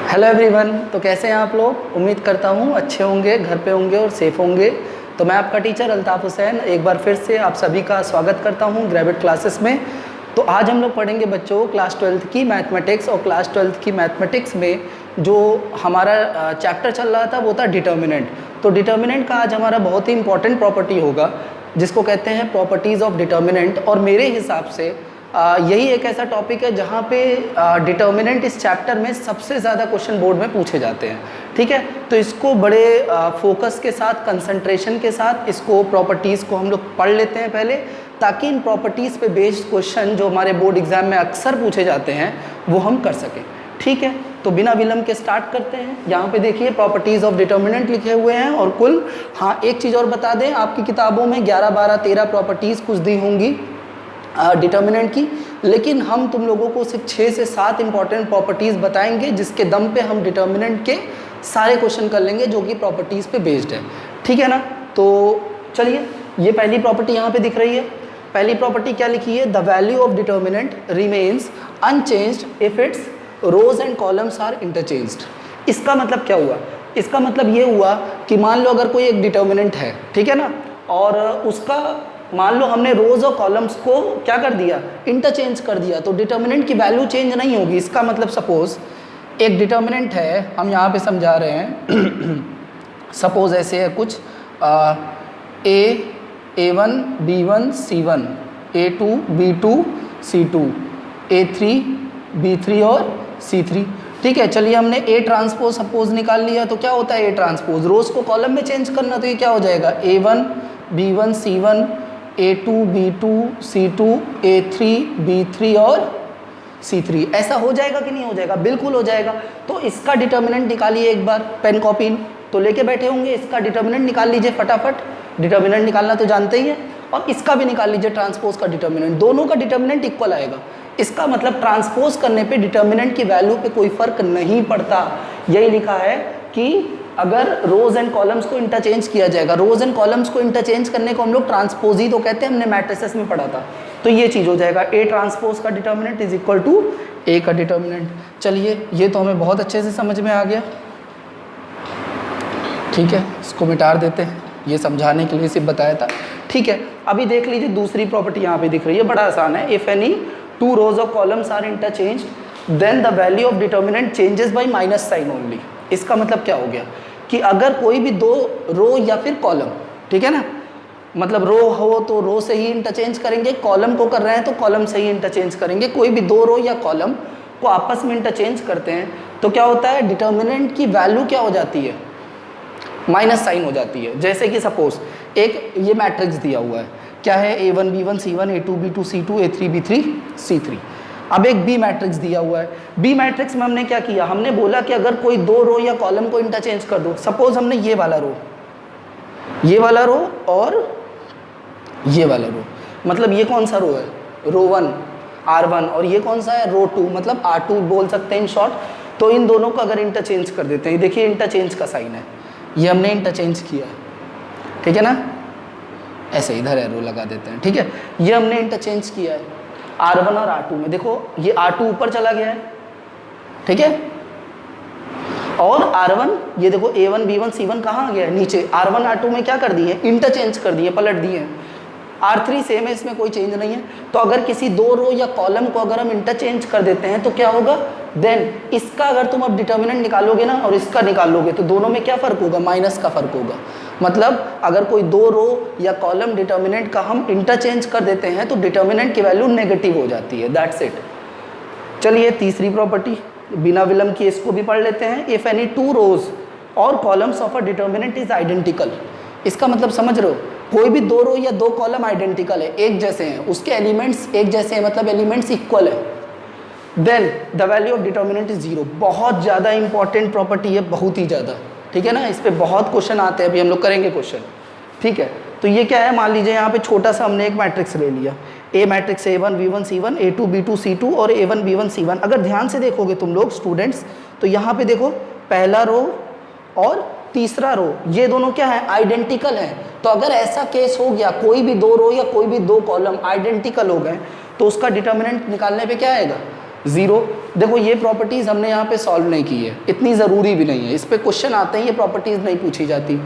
Hello everyone. तो कैसे हैं आप लोग? उम्मीद करता हूँ अच्छे होंगे, घर पे होंगे और सेफ होंगे। तो मैं आपका टीचर अल्ताफ़ हुसैन एक बार फिर से आप सभी का स्वागत करता हूँ ग्रेविड क्लासेस में। तो आज हम लोग पढ़ेंगे बच्चों क्लास 12th की मैथमेटिक्स। और क्लास 12th की मैथमेटिक्स में जो हमारा चैप्टर चल रहा था वो था डिटर्मिनेंट। तो डिटर्मिनेंट का आज हमारा बहुत ही इंपॉर्टेंट प्रॉपर्टी होगा जिसको कहते हैं प्रॉपर्टीज़ ऑफ डिटर्मिनेंट। और मेरे हिसाब से यही एक ऐसा टॉपिक है जहाँ पे डिटर्मिनेंट इस चैप्टर में सबसे ज़्यादा क्वेश्चन बोर्ड में पूछे जाते हैं। ठीक है, तो इसको बड़े फोकस के साथ, कंसंट्रेशन के साथ इसको प्रॉपर्टीज़ को हम लोग पढ़ लेते हैं पहले, ताकि इन प्रॉपर्टीज़ पे बेस्ड क्वेश्चन जो हमारे बोर्ड एग्जाम में अक्सर पूछे जाते हैं वो हम कर सकें। ठीक है, तो बिना विलंब के स्टार्ट करते हैं। यहाँ पे देखिए प्रॉपर्टीज़ ऑफ डिटर्मिनेंट लिखे हुए हैं और कुल, हाँ एक चीज़ और बता दें, आपकी किताबों में 11, 12, 13 प्रॉपर्टीज़ कुछ दी होंगी डिटर्मिनेंट की, लेकिन हम तुम लोगों को सिर्फ 6 से 7 इंपॉर्टेंट प्रॉपर्टीज़ बताएंगे जिसके दम पे हम डिटर्मिनेंट के सारे क्वेश्चन कर लेंगे जो कि प्रॉपर्टीज़ पे बेस्ड है। ठीक है ना? तो चलिए, ये पहली प्रॉपर्टी यहाँ पे दिख रही है। पहली प्रॉपर्टी क्या लिखी है? The value of determinant remains unchanged if its rows and columns are interchanged. इसका मतलब क्या हुआ? इसका मतलब ये हुआ कि मान लो अगर कोई एक डिटर्मिनेंट है, ठीक है ना, और उसका मान लो हमने रोज और कॉलम्स को क्या कर दिया? इंटरचेंज कर दिया, तो डिटर्मिनेंट की वैल्यू चेंज नहीं होगी। इसका मतलब सपोज एक डिटर्मिनेंट है, हम यहाँ पे समझा रहे हैं सपोज ऐसे है कुछ A1 B1 C1, A2 B2 C2, A3 B3 और C3। ठीक है, चलिए हमने A ट्रांसपोज सपोज निकाल लिया। तो क्या होता है A ट्रांसपोज? रोज को कॉलम में चेंज करना, तो ये क्या हो जाएगा? A1 B1 C1, A2 B2 C2, A3 B3 और C3। ऐसा हो जाएगा कि नहीं हो जाएगा? बिल्कुल हो जाएगा। तो इसका डिटर्मिनेंट निकालिए एक बार, पेन कॉपी तो लेके बैठे होंगे, इसका डिटर्मिनेंट निकाल लीजिए फटाफट। डिटर्मिनेंट निकालना तो जानते ही हैं, और इसका भी निकाल लीजिए ट्रांसपोज का डिटर्मिनेंट। दोनों का डिटर्मिनेंट इक्वल आएगा। इसका मतलब ट्रांसपोज करने पे डिटर्मिनेंट की वैल्यू पे कोई फर्क नहीं पड़ता। यही लिखा है कि अगर रोज एंड कॉलम्स को इंटरचेंज किया जाएगा, रोज एंड कॉलम्स को इंटरचेंज करने को हम लोग ट्रांसपोज ही तो कहते हैं, हमने मैट्रिसेस में पढ़ा था। तो ये चीज़ हो जाएगा, A ट्रांसपोज का determinant is equal to A का डिटर्मिनेंट। चलिए, ये तो हमें बहुत अच्छे से समझ में आ गया। ठीक है, इसको मिटा देते हैं, ये समझाने के लिए सिर्फ बताया था। ठीक है, अभी देख लीजिए दूसरी प्रॉपर्टी यहाँ पे दिख रही है, बड़ा आसान है। If any two rows of columns are interchanged then the value of determinant changes by minus sign only. इसका मतलब क्या हो गया कि अगर कोई भी दो रो या फिर कॉलम, ठीक है ना, मतलब रो हो तो रो से ही इंटरचेंज करेंगे, कॉलम को कर रहे हैं तो कॉलम से ही इंटरचेंज करेंगे। कोई भी दो रो या कॉलम को आपस में इंटरचेंज करते हैं तो क्या होता है? डिटर्मिनेंट की वैल्यू क्या हो जाती है? माइनस साइन हो जाती है। जैसे कि सपोज एक ये मैट्रिक्स दिया हुआ है, क्या है? A1 B1 C1, A2 B2 C2, A3 B3 C3। अब एक बी मैट्रिक्स दिया हुआ है। बी मैट्रिक्स में हमने क्या किया? हमने बोला कि अगर कोई दो रो या कॉलम को इंटरचेंज कर दो। सपोज हमने ये वाला रो और ये वाला रो, मतलब ये कौन सा रो है? रो 1 R1, और ये कौन सा है? रो 2, मतलब R2 बोल सकते हैं इन शॉर्ट। तो इन दोनों को अगर इंटरचेंज कर देते हैं, देखिए इंटरचेंज का साइन है, ये हमने इंटरचेंज किया है, ठीक है ना, ऐसे इधर एरो लगा देते हैं। ठीक है, ये हमने इंटरचेंज किया है R1 और R2 में। देखो ये R2 ऊपर चला गया है, ठीक है, और R1 ये देखो A1 B1 C1 कहाँ आ गया है? नीचे। R1 R2 में क्या कर दिए? इंटरचेंज कर दिए, पलट दिए। R3 सेम है, इसमें कोई चेंज नहीं है। तो अगर किसी दो रो या कॉलम को अगर हम इंटरचेंज कर देते हैं तो क्या होगा? देन इसका अगर तुम अब डिटर्मिनेंट निकालोगे ना और इसका निकालोगे तो दोनों में क्या फ़र्क होगा? माइनस का फ़र्क होगा। मतलब अगर कोई दो रो या कॉलम डिटर्मिनेंट का हम इंटरचेंज कर देते हैं तो डिटर्मिनेंट की वैल्यू नेगेटिव हो जाती है। That's it. चलिए तीसरी प्रॉपर्टी बिना विलंब की इसको भी पढ़ लेते हैं। इफ़ एनी टू रोज और columns of a determinant is identical. इसका मतलब समझ रहे हो? कोई भी दो रो या दो कॉलम आइडेंटिकल है, एक जैसे हैं, उसके एलिमेंट्स एक जैसे हैं, मतलब एलिमेंट्स इक्वल है, then the value of determinant is zero. बहुत ज़्यादा इंपॉर्टेंट प्रॉपर्टी है, बहुत ही ज़्यादा। ठीक है ना, इस पर बहुत क्वेश्चन आते हैं, अभी हम लोग करेंगे क्वेश्चन। ठीक है, तो ये क्या है? मान लीजिए यहाँ पे छोटा सा हमने एक मैट्रिक्स ले लिया, A matrix A1 B1 C1, A2 B2 C2 और A1 B1 C1। अगर ध्यान से देखोगे तुम लोग स्टूडेंट्स, तो यहाँ पे देखो पहला रो और तीसरा रो, ये दोनों क्या है? आइडेंटिकल हैं। तो अगर ऐसा केस हो गया, कोई भी दो रो या कोई भी दो कॉलम आइडेंटिकल हो गए, तो उसका डिटर्मिनेंट निकालने पे क्या आएगा? 0। देखो ये प्रॉपर्टीज़ हमने यहाँ पे सॉल्व नहीं की है, इतनी ज़रूरी भी नहीं है, इस पे क्वेश्चन आते हैं, ये प्रॉपर्टीज़ नहीं पूछी जाती।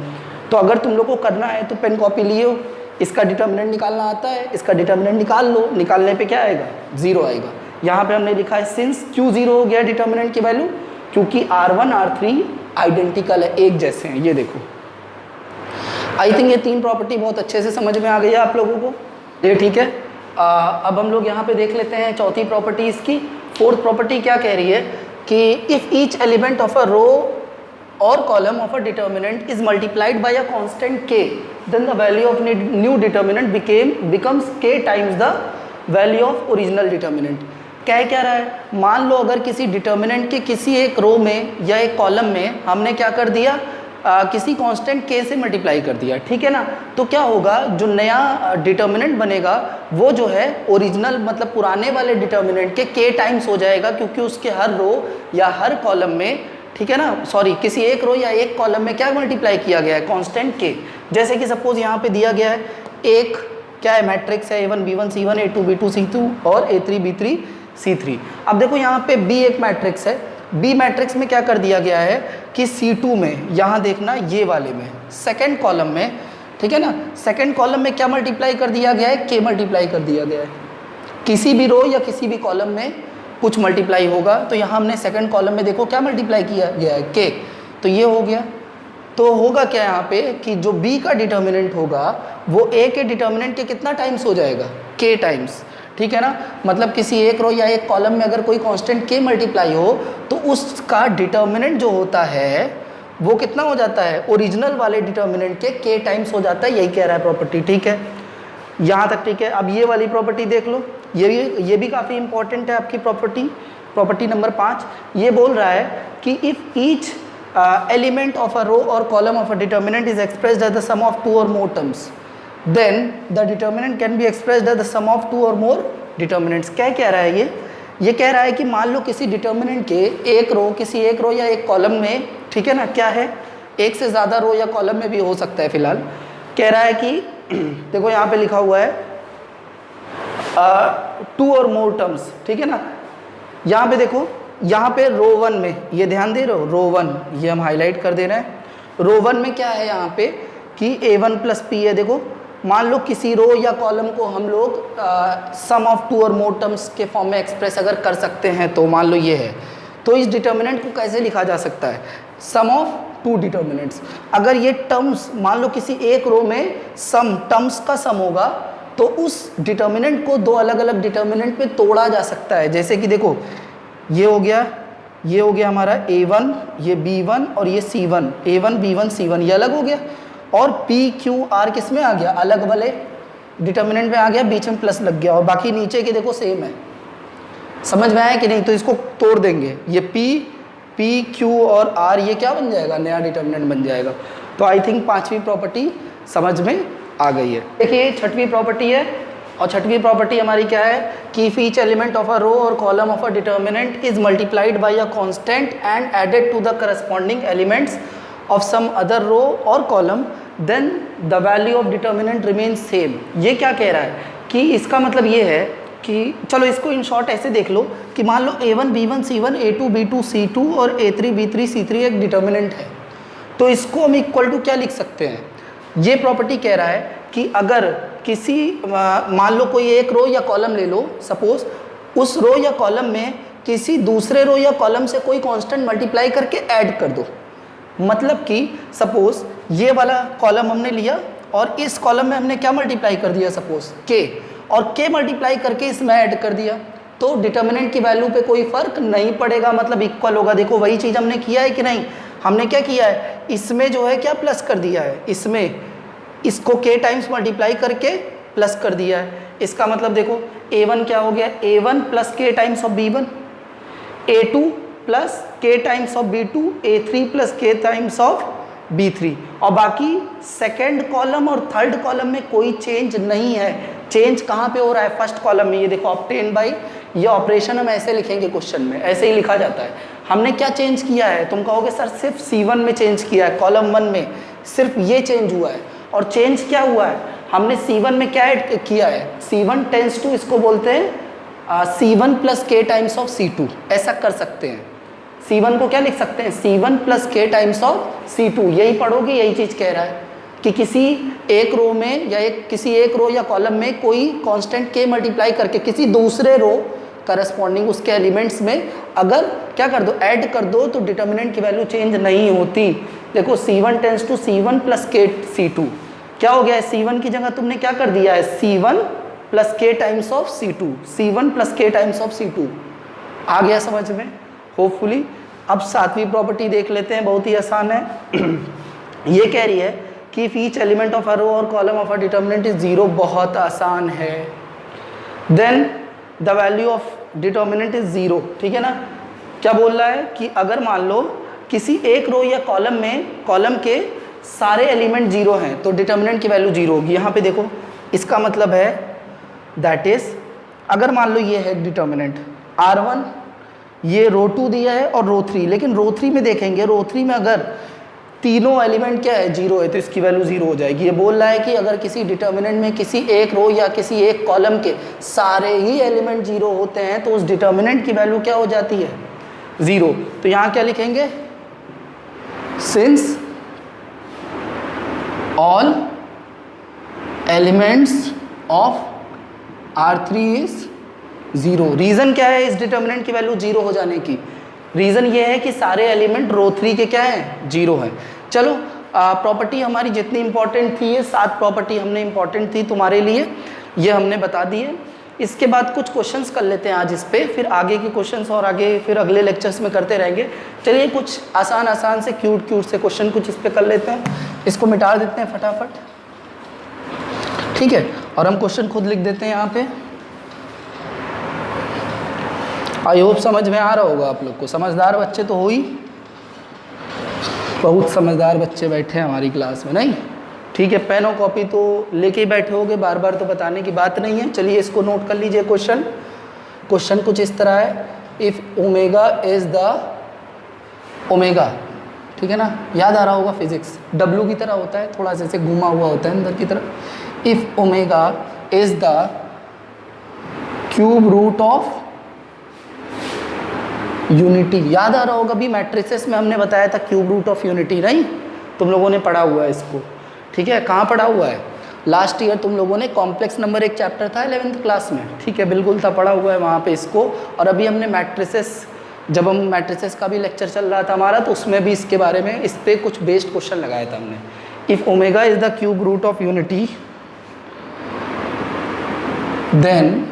तो अगर तुम लोग को करना है तो पेन कॉपी लिए हो, इसका डिटर्मिनेंट निकालना आता है, इसका डिटर्मिनेंट निकाल लो, निकालने पे क्या आएगा 0 आएगा। यहाँ पे हमने लिखा है सिंस क्यों 0 हो गया डिटर्मिनेंट की वैल्यू, क्योंकि R1 R3 आइडेंटिकल है, एक जैसे हैं। ये देखो, आई थिंक ये 3 प्रॉपर्टी बहुत अच्छे से समझ में आ गई है आप लोगों को, ये ठीक है। अब हम लोग यहाँ पे देख लेते हैं चौथी प्रॉपर्टी इसकी। फोर्थ प्रॉपर्टी क्या कह रही है कि if each element of a row और column of a determinant is multiplied by a constant k, then the value of new determinant becomes k times the value of original determinant. क्या रहा है, मान लो अगर किसी डिटर्मिनेंट के किसी एक रो में या एक कॉलम में हमने क्या कर दिया, किसी कांस्टेंट k से मल्टीप्लाई कर दिया, ठीक है ना, तो क्या होगा, जो नया डिटर्मिनेंट बनेगा वो जो है ओरिजिनल मतलब पुराने वाले डिटर्मिनेंट के k टाइम्स हो जाएगा, क्योंकि उसके हर रो या हर कॉलम में, ठीक है ना, सॉरी किसी एक रो या एक कॉलम में क्या मल्टीप्लाई किया गया है, कांस्टेंट k। जैसे कि सपोज यहाँ पे दिया गया है एक क्या है, मैट्रिक्स है A1 B1 C1 A2 B2 C2 और A3 B3 C3। अब देखो यहाँ पे B एक मैट्रिक्स है, B मैट्रिक्स में क्या कर दिया गया है कि C2 में, यहाँ देखना ये वाले में सेकेंड कॉलम में, ठीक है ना, सेकेंड कॉलम में क्या मल्टीप्लाई कर दिया गया है, k मल्टीप्लाई कर दिया गया है। किसी भी रो या किसी भी कॉलम में कुछ मल्टीप्लाई होगा, तो यहाँ हमने सेकेंड कॉलम में देखो क्या मल्टीप्लाई किया गया है, k, तो ये हो गया। तो होगा क्या यहाँ पे कि जो B का डिटर्मिनेंट होगा वो A के डिटर्मिनेंट के कितना टाइम्स हो जाएगा, k टाइम्स, ठीक है ना। मतलब किसी एक रो या एक कॉलम में अगर कोई कांस्टेंट k मल्टीप्लाई हो तो उसका डिटर्मिनेंट जो होता है वो कितना हो जाता है, ओरिजिनल वाले डिटर्मिनेंट के k टाइम्स हो जाता है, यही कह रहा है प्रॉपर्टी, ठीक है, यहाँ तक ठीक है। अब ये वाली प्रॉपर्टी देख लो, ये भी काफ़ी इंपॉर्टेंट है आपकी प्रॉपर्टी नंबर 5। ये बोल रहा है कि if each element of a row और column of a determinant is expressed as the sum of 2 और more terms, then the determinant can be expressed as the sum of 2 और मोर डिटर्मिनेंट्स। क्या कह रहा है ये कह रहा है कि मान लो किसी डिटर्मिनेंट के किसी एक रो या एक कॉलम में, ठीक है ना, क्या है, एक से ज़्यादा रो या कॉलम में भी हो सकता है फिलहाल, कह रहा है कि देखो यहाँ पे लिखा हुआ है 2 और मोर टर्म्स, ठीक है ना। यहाँ पे देखो, यहाँ पे रो 1 में, ये ध्यान दे रहे हो, रो 1 ये हम हाईलाइट कर दे रहे हैं। रो 1 में क्या है यहाँ पे कि A1 प्लस P है। देखो मान लो किसी रो या कॉलम को हम लोग सम ऑफ 2 और मोर टर्म्स के फॉर्म में एक्सप्रेस अगर कर सकते हैं, तो मान लो ये है, तो इस डिटर्मिनेंट को कैसे लिखा जा सकता है, सम ऑफ 2 डिटर्मिनेंट्स। अगर ये टर्म्स मान लो किसी एक रो में टर्म्स का सम होगा, तो उस डिटर्मिनेंट को 2 अलग अलग डिटर्मिनेंट में तोड़ा जा सकता है। जैसे कि देखो ये हो गया हमारा A1, ये B1 और ये C1, A1 B1 C1 ये अलग हो गया, और P Q R किस में आ गया, अलग वाले डिटर्मिनेंट में आ गया, बीच में प्लस लग गया, और बाकी नीचे के देखो सेम है। समझ में आया कि नहीं, तो इसको तोड़ देंगे, ये P Q और R ये क्या बन जाएगा, नया डिटर्मिनेंट बन जाएगा। तो आई थिंक 5वीं प्रॉपर्टी समझ में आ गई है। देखिए 6वीं प्रॉपर्टी है, और 6वीं प्रॉपर्टी हमारी क्या है कि if each element of a row और column of a determinant is multiplied by a constant and added to the corresponding elements of some other row और column, then the value of determinant remain same. ये क्या कह रहा है कि इसका मतलब ये है कि चलो इसको इन शॉर्ट ऐसे देख लो कि मान लो A1 B1 C1 A2 B2 C2 और A3 B3 C3 एक डिटर्मिनेंट है, तो इसको हम इक्वल टू क्या लिख सकते हैं। ये प्रॉपर्टी कह रहा है कि अगर किसी मान लो कोई एक रो या कॉलम ले लो, सपोज उस रो या कॉलम में किसी दूसरे रो या कॉलम से कोई कांस्टेंट मल्टीप्लाई करके ऐड कर दो। मतलब कि सपोज ये वाला कॉलम हमने लिया और इस कॉलम में हमने क्या मल्टीप्लाई कर दिया, सपोज k, और k मल्टीप्लाई करके इसमें ऐड कर दिया, तो डिटर्मिनेंट की वैल्यू पे कोई फर्क नहीं पड़ेगा, मतलब इक्वल होगा। देखो वही चीज़ हमने किया है कि नहीं, हमने क्या किया है, इसमें जो है क्या प्लस कर दिया है, इसमें इसको k टाइम्स मल्टीप्लाई करके प्लस कर दिया है। इसका मतलब देखो A1 क्या हो गया, A1 plus k times of B1, A2 plus k times of B2, A3 plus k times of B3, और बाकी सेकेंड कॉलम और थर्ड कॉलम में कोई चेंज नहीं है। चेंज कहाँ पे हो रहा है, फर्स्ट कॉलम में। ये देखो ऑब्टेन बाई, ये ऑपरेशन हम ऐसे लिखेंगे क्वेश्चन में, ऐसे ही लिखा जाता है। हमने क्या चेंज किया है, तुम कहोगे सर सिर्फ C1 में चेंज किया है, कॉलम 1 में सिर्फ ये चेंज हुआ है। और चेंज क्या हुआ है, हमने C1 में क्या ऐड किया है, C1 टेंस टू, इसको बोलते हैं C1 प्लस के टाइम्स ऑफ C2, ऐसा कर सकते हैं। C1 को क्या लिख सकते हैं, C1 प्लस के टाइम्स ऑफ C2, यही पढ़ोगे, यही चीज़ कह रहा है कि किसी एक रो में या किसी एक रो या कॉलम में कोई कांस्टेंट के मल्टीप्लाई करके किसी दूसरे रो करस्पॉन्डिंग उसके एलिमेंट्स में अगर क्या कर दो, ऐड कर दो, तो डिटर्मिनेंट की वैल्यू चेंज नहीं होती। देखो C1 tends to C1 plus के C2, क्या हो गया है, C1 की जगह तुमने क्या कर दिया है, C1 प्लस के times of C2, C1 plus के टाइम्स ऑफ C2। आ गया समझ में होपफुली। अब सातवीं प्रॉपर्टी देख लेते हैं, बहुत ही आसान है। ये कह रही है कि if each element of a row और column of a determinant is 0, बहुत आसान है। Then the value of determinant is 0, ठीक है ना। क्या बोल रहा है कि अगर मान लो किसी एक रो या कॉलम में कॉलम के सारे एलिमेंट 0 हैं तो डिटर्मिनेंट की वैल्यू 0 होगी। यहाँ पे देखो इसका मतलब है दैट इज, अगर मान लो ये है डिटर्मिनेंट R1, ये रो 2 दिया है और रो 3, लेकिन रो 3 में देखेंगे, रो 3 में अगर तीनों एलिमेंट क्या है, 0 है, तो इसकी वैल्यू 0 हो जाएगी। ये बोल रहा है कि अगर किसी डिटर्मिनेंट में किसी एक रो या किसी एक कॉलम के सारे ही एलिमेंट 0 होते हैं तो उस डिटर्मिनेंट की वैल्यू क्या हो जाती है, 0। तो यहाँ क्या लिखेंगे, since all elements of R3 is 0। Reason क्या है इस डिटर्मिनेंट की वैल्यू 0 हो जाने की, रीजन ये है कि सारे एलिमेंट रो 3 के क्या हैं, 0 है। चलो प्रॉपर्टी हमारी जितनी इंपॉर्टेंट थी, ये 7 प्रॉपर्टी हमने इंपॉर्टेंट थी तुम्हारे लिए, ये हमने बता दी है। इसके बाद कुछ क्वेश्चंस कर लेते हैं आज इस पे, फिर आगे के क्वेश्चंस और आगे फिर अगले लेक्चर्स में करते रहेंगे। चलिए कुछ आसान आसान से क्यूट से क्वेश्चन कुछ इस पे कर लेते हैं, इसको मिटा देते हैं फटाफट, ठीक है। और हम क्वेश्चन खुद लिख देते हैं यहाँ पे। आई होप समझ में आ रहा होगा आप लोग को, समझदार बच्चे तो हो ही, बहुत समझदार बच्चे बैठे हैं हमारी क्लास में, नहीं ठीक है। पेन और कॉपी तो लेके ही बैठे होगे, बार बार तो बताने की बात नहीं है। चलिए इसको नोट कर लीजिए। क्वेश्चन कुछ इस तरह है, if omega is the omega, ठीक है ना, याद आ रहा होगा फिजिक्स, डब्लू की तरह होता है, थोड़ा सा ऐसे घुमा हुआ होता है अंदर की तरफ। If omega is the cube root of unity, याद आ रहा होगा भी, मैट्रिसेस में हमने बताया था क्यूब रूट ऑफ यूनिटी, नहीं तुम लोगों ने पढ़ा हुआ है इसको, ठीक है। कहाँ पढ़ा हुआ है, लास्ट ईयर तुम लोगों ने कॉम्प्लेक्स नंबर एक चैप्टर था 11th क्लास में, ठीक है, बिल्कुल था, पढ़ा हुआ है वहाँ पे इसको। और अभी हमने मैट्रिसेस, जब हम मैट्रिसेस का भी लेक्चर चल रहा था हमारा, तो उसमें भी इसके बारे में, इस पर कुछ बेस्ड क्वेश्चन लगाया था हमने। If omega is the cube root of unity then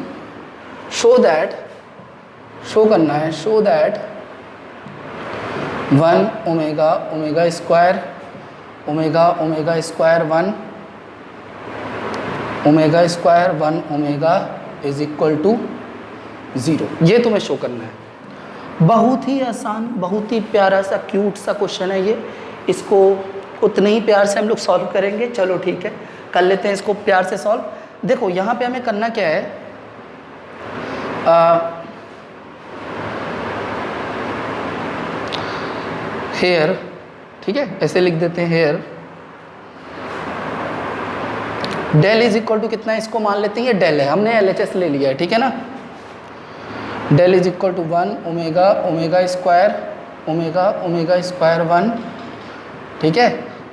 show करना है, show that 1 omega omega square omega omega square 1 omega square 1 omega is equal to 0, ये तुम्हें शो करना है। बहुत ही आसान, बहुत ही प्यारा सा क्यूट सा क्वेश्चन है ये, इसको उतने ही प्यार से हम लोग सॉल्व करेंगे। चलो ठीक है, कर लेते हैं इसको प्यार से सॉल्व। देखो यहाँ पे हमें करना क्या है, हेयर, ठीक है, ऐसे लिख देते हैं here del is equal to कितना है, इसको मान लेते हैं ये डेल है, हमने LHS ले लिया है, ठीक है ना। Del is equal to 1 omega omega square omega omega square 1, ठीक है,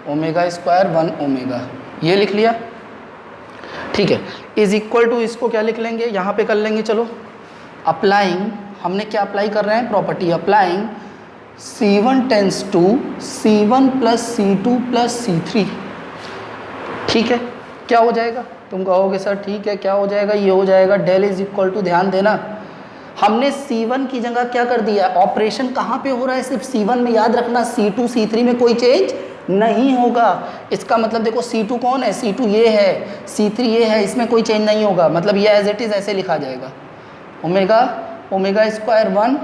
ओमेगा स्क्वायर 1 ओमेगा, ये लिख लिया, ठीक है। इज इक्वल टू इसको क्या लिख लेंगे, यहाँ पे कर लेंगे। चलो अप्लाइंग, हमने क्या अप्लाई कर रहे हैं, property applying C1 tends to C1 plus C2 plus C3, ठीक है। क्या हो जाएगा, तुम कहोगे सर ठीक है क्या हो जाएगा, ये हो जाएगा डेल इज इक्वल टू, ध्यान देना हमने C1 की जगह क्या कर दिया, ऑपरेशन कहाँ पे हो रहा है, सिर्फ C1 में, याद रखना C2 C3 में कोई चेंज नहीं होगा। इसका मतलब देखो C2 कौन है, C2 ये है, C3 ये है, इसमें कोई चेंज नहीं होगा, मतलब ये एज इट इज़ ऐसे लिखा जाएगा, omega omega square 1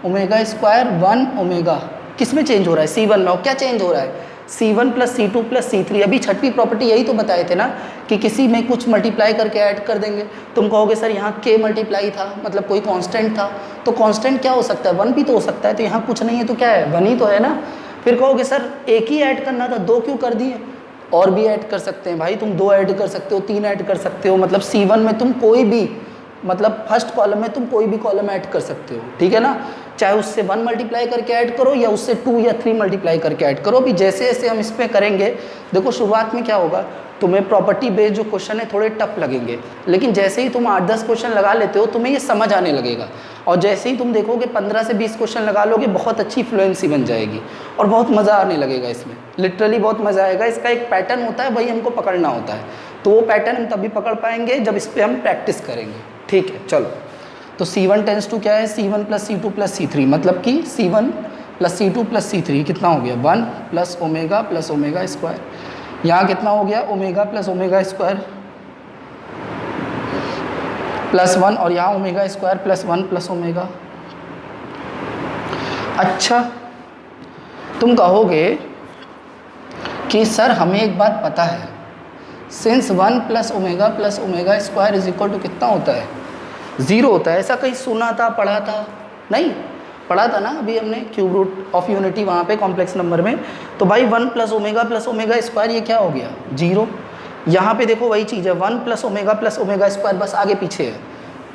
omega square 1 omega, किस में चेंज हो रहा है, C1 में। और क्या चेंज हो रहा है, C1 plus C2 plus C3। अभी छठवीं प्रॉपर्टी यही तो बताए थे ना कि किसी में कुछ मल्टीप्लाई करके ऐड कर देंगे। तुम कहोगे सर यहाँ K मल्टीप्लाई था, मतलब कोई कांस्टेंट था, तो कांस्टेंट क्या हो सकता है, 1 भी तो हो सकता है, तो यहाँ कुछ नहीं है तो क्या है, 1 ही तो है ना। फिर कहोगे सर एक ही ऐड करना था, 2 क्यों कर दिए, और भी ऐड कर सकते हैं भाई, तुम 2 ऐड कर सकते हो, 3 ऐड कर सकते हो, मतलब C1 में तुम कोई भी मतलब फर्स्ट कॉलम में तुम कोई भी कॉलम ऐड कर सकते हो, ठीक है ना, चाहे उससे 1 मल्टीप्लाई करके ऐड करो या उससे 2 या 3 मल्टीप्लाई करके ऐड करो। अभी जैसे जैसे हम इसमें करेंगे, देखो शुरुआत में क्या होगा, तुम्हें प्रॉपर्टी बेस्ड जो क्वेश्चन है थोड़े टफ लगेंगे, लेकिन जैसे ही तुम 8-10 क्वेश्चन लगा लेते हो तुम्हें ये समझ आने लगेगा, और जैसे ही तुम देखोगे 15 से 20 क्वेश्चन लगा लोगे, बहुत अच्छी फ्लुएंसी बन जाएगी और बहुत मज़ा आने लगेगा इसमें, लिटरली बहुत मज़ा आएगा। इसका एक पैटर्न होता है, वही हमको पकड़ना होता है, तो वो पैटर्न हम तभी पकड़ पाएंगे जब इस पर हम प्रैक्टिस करेंगे, ठीक है। चलो, तो C1 टेंस टू क्या है, C1 + C2 + C3, मतलब कि C1 + C2 + C3 कितना हो गया, 1 + ओमेगा + ओमेगा स्क्वायर। यहाँ कितना हो गया, ओमेगा + ओमेगा स्क्वायर +1, और यहाँ ओमेगा स्क्वायर +1 + ओमेगा। अच्छा, तुम कहोगे कि सर हमें एक बात पता है, सिंस 1 + ओमेगा + ओमेगा स्क्वायर = कितना होता है, 0 होता है। ऐसा कहीं सुना था, पढ़ा था? नहीं पढ़ा था ना अभी हमने, क्यूब रूट ऑफ यूनिटी वहाँ पे कॉम्प्लेक्स नंबर में। तो भाई 1 + ओमेगा + ओमेगा स्क्वायर ये क्या हो गया, 0। यहाँ पे देखो वही चीज़ है, 1 + ओमेगा + ओमेगा स्क्वायर, बस आगे पीछे है,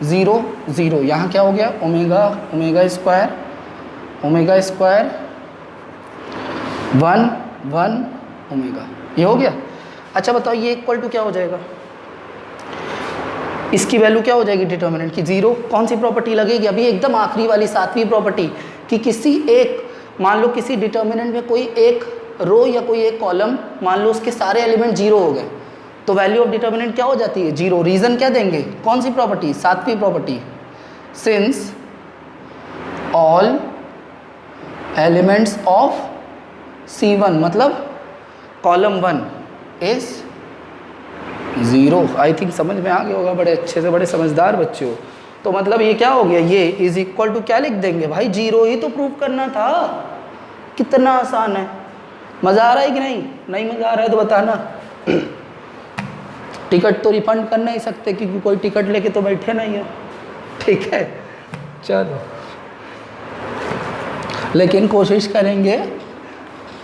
0 0। यहाँ क्या हो गया, ओमेगा ओमेगा स्क्वायर 1 1 ओमेगा, ये हो गया। अच्छा बताओ ये इक्वल टू क्या हो जाएगा, इसकी वैल्यू क्या हो जाएगी डिटर्मिनेंट की, 0। कौन सी प्रॉपर्टी लगेगी, अभी एकदम आखिरी वाली 7वीं प्रॉपर्टी, कि किसी एक, मान लो किसी डिटर्मिनेंट में कोई एक रो या कोई एक कॉलम, मान लो उसके सारे एलिमेंट 0 हो गए, तो वैल्यू ऑफ डिटर्मिनेंट क्या हो जाती है, 0। रीज़न क्या देंगे, कौन सी प्रॉपर्टी, 7वीं property, since all elements of C1, मतलब कॉलम 1 इज 0। आई थिंक समझ में आ गया होगा, बड़े अच्छे से, बड़े समझदार बच्चे हो। तो मतलब ये क्या हो गया, ये इज इक्वल टू क्या लिख देंगे भाई, 0 ही तो प्रूव करना था। कितना आसान है, मज़ा आ रहा है कि नहीं, नहीं मज़ा आ रहा है तो बताना। टिकट तो रिफंड कर नहीं सकते क्योंकि कोई टिकट लेके तो बैठे नहीं है, ठीक है। चलो, लेकिन कोशिश करेंगे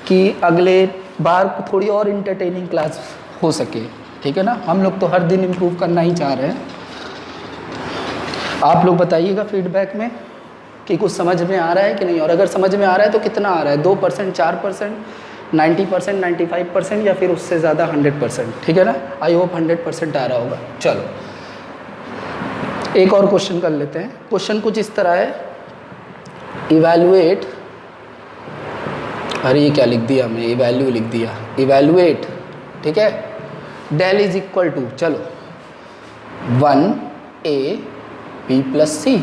कि अगले बार थोड़ी और इंटरटेनिंग क्लास हो सके, ठीक है ना। हम लोग तो हर दिन इम्प्रूव करना ही चाह रहे हैं। आप लोग बताइएगा फीडबैक में कि कुछ समझ में आ रहा है कि नहीं, और अगर समझ में आ रहा है तो कितना आ रहा है, 2%, 4%, 90%, 95% या फिर उससे ज़्यादा 100%, ठीक है ना। आई होप 100% आ रहा होगा। चलो एक और क्वेश्चन कर लेते हैं। क्वेश्चन कुछ इस तरह है, इवैल्यूएट, अरे ये क्या लिख दिया हमने, इवैल्यू लिख दिया, इवैल्यूएट, ठीक है, डेल इज इक्वल टू, चलो 1a b + c,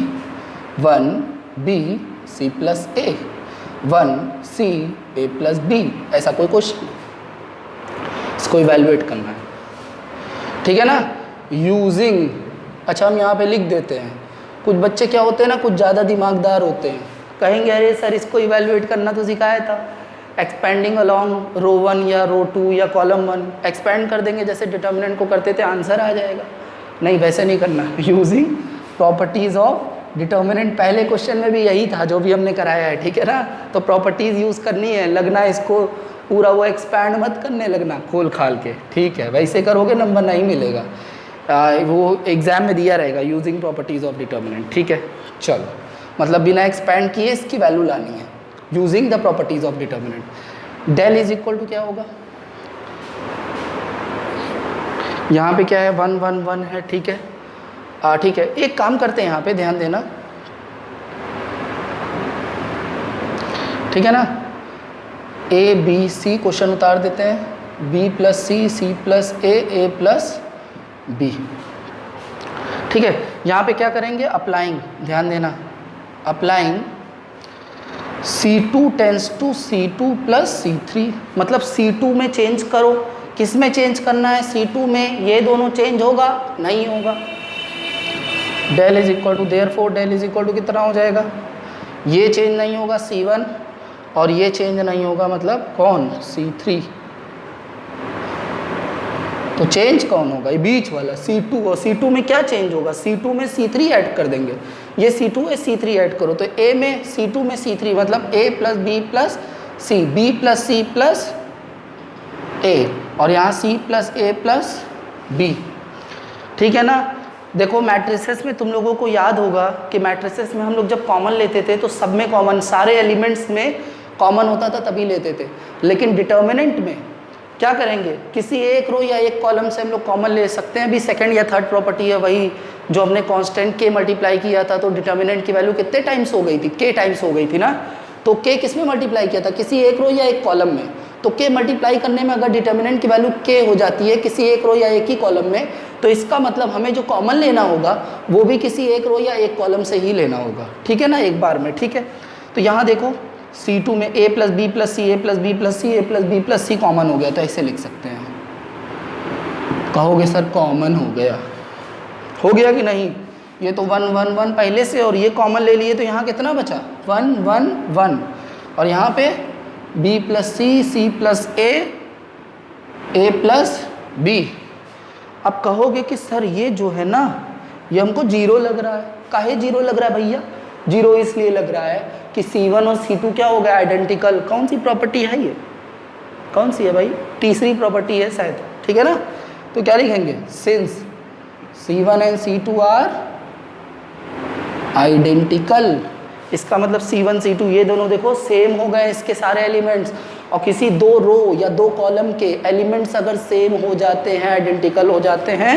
1b c + a, 1c a + b, ऐसा कोई क्वेश्चन, इसको इवैल्यूएट करना है, ठीक है ना, यूजिंग। अच्छा हम यहाँ पे लिख देते हैं, कुछ बच्चे क्या होते हैं ना, कुछ ज़्यादा दिमागदार होते हैं, कहेंगे अरे सर इसको इवैल्यूएट करना तो सिखाया था, एक्सपेंडिंग अलॉन्ग रो 1 या रो 2 या कॉलम 1, एक्सपेंड कर देंगे जैसे डिटर्मिनेंट को करते थे, आंसर आ जाएगा। नहीं वैसे नहीं करना, यूजिंग प्रॉपर्टीज़ ऑफ डिटर्मिनेंट, पहले क्वेश्चन में भी यही था जो भी हमने कराया है, ठीक है ना। तो प्रॉपर्टीज़ यूज़ करनी है, लगना इसको पूरा वो एक्सपैंड मत करने लगना खोल खाल के, ठीक है, वैसे करोगे नंबर नहीं मिलेगा, वो एग्ज़ाम में दिया रहेगा, यूजिंग प्रॉपर्टीज़ ऑफ डिटर्मिनेंट, ठीक है। चलो मतलब बिना एक्सपैंड किए इसकी वैल्यू लानी है, using the properties of determinant. Del is equal to क्या होगा, यहाँ पे क्या है, 1 1 1 है, ठीक है, ठीक है। एक काम करते हैं, यहाँ पे ध्यान देना, ठीक है ना, A B C क्वेश्चन उतार देते हैं, B + C, C + A + B, ठीक है। यहाँ पे क्या करेंगे, अप्लाइंग, ध्यान देना, applying C2 tense to C2 + C3, मतलब C2 में चेंज करो, किस में चेंज करना है, C2 में, ये दोनों चेंज होगा नहीं होगा। Del is equal to, therefore del is equal to कितना हो जाएगा, ये चेंज नहीं होगा C1 और ये चेंज नहीं होगा, मतलब कौन, C3। तो चेंज कौन होगा, ये बीच वाला C2, और C2 में क्या चेंज होगा, C2 में C3 ऐड कर देंगे, ये C2 है, C3 ऐड करो, तो A में C2 में C3, मतलब A + B + C, B + C + A, और यहाँ C + A + B, ठीक है ना। देखो मैट्रिसेस में तुम लोगों को याद होगा कि मैट्रिसेस में हम लोग जब कॉमन लेते थे तो सब में कॉमन, सारे एलिमेंट्स में कॉमन होता था तभी लेते थे। लेकिन डिटर्मिनेंट में क्या करेंगे, किसी एक रो या एक कॉलम से हम लोग कॉमन ले सकते हैं। अभी सेकंड या थर्ड प्रॉपर्टी है वही जो हमने कांस्टेंट के मल्टीप्लाई किया था, तो डिटर्मिनेंट की वैल्यू कितने टाइम्स हो गई थी, के टाइम्स हो गई थी ना। तो के किस में मल्टीप्लाई किया था, किसी एक रो या एक कॉलम में। तो के मल्टीप्लाई करने में अगर डिटर्मिनेंट की वैल्यू के हो जाती है किसी एक रो या एक ही कॉलम में, तो इसका मतलब हमें जो कॉमन लेना होगा वो भी किसी एक रो या एक कॉलम से ही लेना होगा, ठीक है ना, एक बार में। ठीक है, तो यहाँ देखो C2 में a plus b plus c, a plus b plus c, a plus b plus c common हो गया, तो ऐसे लिख सकते हैं। कहोगे सर कॉमन हो गया कि नहीं, ये तो 1 1 1 पहले से और ये कॉमन ले लिए, तो यहाँ कितना बचा 1 1 1, और यहाँ पे b प्लस सी, सी प्लस ए प्लस बी। अब कहोगे कि सर ये जो है ना ये हमको जीरो लग रहा है। काहे जीरो लग रहा है भैया, जीरो इसलिए लग रहा है कि C1 और C2 क्या हो गया, आइडेंटिकल। कौन सी प्रॉपर्टी है ये, कौन सी है भाई, तीसरी प्रॉपर्टी है शायद, ठीक है ना। तो क्या लिखेंगे, since C1 and C2 are identical, इसका मतलब C1 C2 ये दोनों देखो सेम हो गए इसके सारे एलिमेंट्स। और किसी दो रो या दो कॉलम के एलिमेंट्स अगर सेम हो जाते हैं, आइडेंटिकल हो जाते हैं,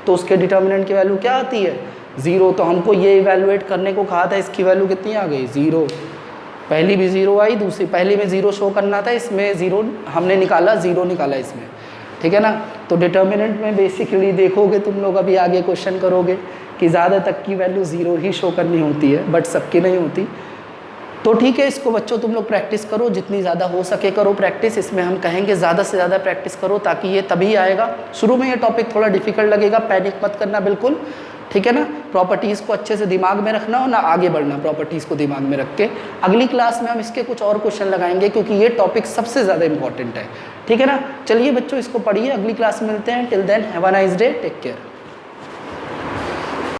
तो उसके डिटर्मिनेंट की वैल्यू क्या आती है, ज़ीरो। तो हमको ये इवैल्यूएट करने को कहा था, इसकी वैल्यू कितनी आ गई, ज़ीरो। पहली भी ज़ीरो आई, दूसरी पहली में ज़ीरो शो करना था, इसमें ज़ीरो हमने निकाला, ज़ीरो निकाला इसमें, ठीक है ना। तो डिटर्मिनेंट में बेसिकली देखोगे तुम लोग, अभी आगे क्वेश्चन करोगे कि ज़्यादा तक की वैल्यू ज़ीरो ही शो करनी होती है, बट सबकी नहीं होती। तो ठीक है, इसको बच्चों तुम लोग प्रैक्टिस करो, जितनी ज़्यादा हो सके करो प्रैक्टिस। इसमें हम कहेंगे ज़्यादा से ज़्यादा प्रैक्टिस करो, ताकि ये तभी आएगा। शुरू में ये टॉपिक थोड़ा डिफिकल्ट लगेगा, पैनिक मत करना बिल्कुल, ठीक है ना। प्रॉपर्टीज़ को अच्छे से दिमाग में रखना और ना आगे बढ़ना प्रॉपर्टीज़ को दिमाग में रख के। अगली क्लास में हम इसके कुछ और क्वेश्चन लगाएंगे, क्योंकि ये टॉपिक सबसे ज़्यादा इंपॉर्टेंट है, ठीक है ना। चलिए बच्चों, इसको पढ़िए, अगली क्लास में मिलते हैं। Till then have a nice day, take care.